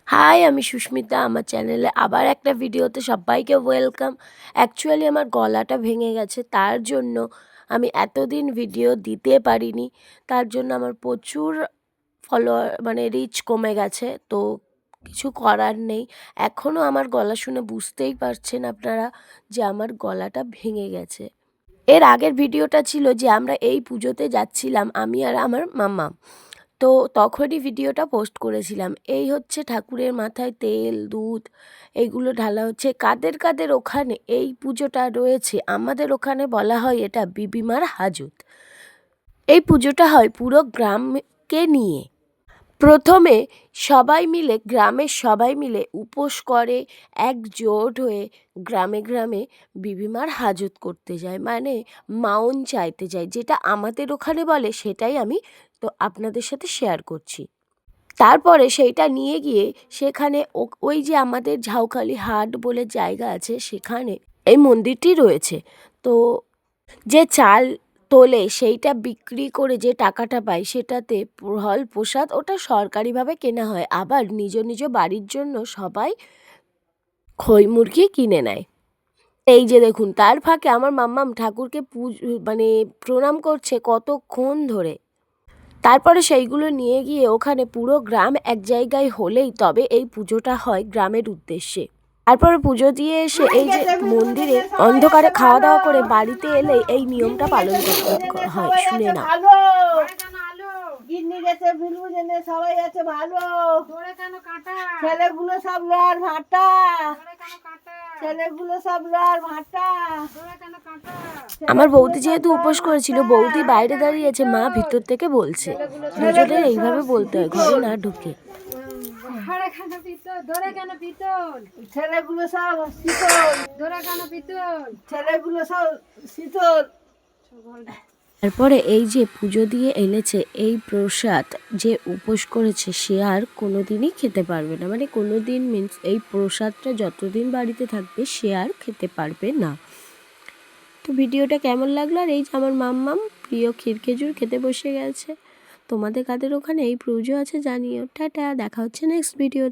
High, আমি সুস্মিতা। আমার চ্যানেলে আবার একটা ভিডিওতে সবাইকে ওয়েলকাম। অ্যাকচুয়ালি আমার গলাটা ভেঙে গেছে, তার জন্য আমি এতদিন ভিডিও দিতে পারিনি। তার জন্য আমার প্রচুর ফলোয়ার রিচ কমে গেছে। তো কিছু করার নেই। এখনও আমার গলা শুনে বুঝতেই পারছেন আপনারা যে আমার গলাটা ভেঙে গেছে। এর আগের ভিডিওটা ছিল যে আমরা এই পুজোতে যাচ্ছিলাম, আমি আর আমার মামা। তো তখনই ভিডিওটা পোস্ট করেছিলাম। এই হচ্ছে ঠাকুরের মাথায় তেল, দুধ এইগুলো ঢালা হচ্ছে। কাদের কাদের ওখানে এই পুজোটা রয়েছে, আমাদের ওখানে বলা হয় এটা বিবিমার হাজত। এই পুজোটা হয় পুরো গ্রামকে নিয়ে। প্রথমে সবাই মিলে, গ্রামের সবাই মিলে উপোস করে, একজোট হয়ে গ্রামে গ্রামে বিবিমার হাজত করতে যায়, মানে মাউন চাইতে যায়। যেটা আমাদের ওখানে বলে সেটাই আমি তো আপনাদের সাথে শেয়ার করছি। তারপরে সেইটা নিয়ে গিয়ে সেখানে ওই যে আমাদের ঝাউখালি হাট বলে জায়গা আছে, সেখানে এই মন্দিরটি রয়েছে। তো যে চাল তোলে সেইটা বিক্রি করে যে টাকাটা পায় সেটাতে ফল প্রসাদ ওটা সরকারিভাবে কেনা হয়। আবার নিজ নিজ বাড়ির জন্য সবাই খই মুরগি কিনে নেয়। এই যে দেখুন, তার ফাঁকে আমার মাম্মাম ঠাকুরকে প্রণাম করছে কতক্ষণ ধরে। তারপরে সেইগুলো নিয়ে গিয়ে ওখানে পুরো গ্রাম এক জায়গায় হলেই তবে এই পুজোটা হয় গ্রামের উদ্দেশ্যে। তারপরে পুজো দিয়ে এসে এই যে মন্দিরে অন্ধকারে খাওয়া দাওয়া করে বাড়িতে এলে এই নিয়মটা পালন করতে হয়। শুনে না, ছেলেগুলো সব লড় ভাটা, ছেলেগুলো সব লড় ভাটা। আমার বৌদি যেহেতু উপোস করেছিল, বৌদি বাইরে দাঁড়িয়েছে, মা ভিতর থেকে বলছে। দুজনের এইভাবে বলতে হয়, ঘরে না ঢুকে। ছেলেগুলো সব শীতল, ছেলেগুলো সব শীতল। তারপরে এই যে পুজো দিয়ে এনেছে এই প্রসাদ, যে উপোস করেছে সে আর কোনোদিনই খেতে পারবে না। কোনোদিন মিন্স এই প্রসাদটা যতদিন বাড়িতে থাকবে সে আর খেতে পারবে না। তো ভিডিওটা কেমন লাগলো? আর এই যে আমার মাম্মাম প্রিয় ক্ষীর খেজুর খেতে বসে গেছে। তোমাদের কাদের ওখানে এই পুজো আছে জানিও। টাটা, দেখা হচ্ছে নেক্সট ভিডিও।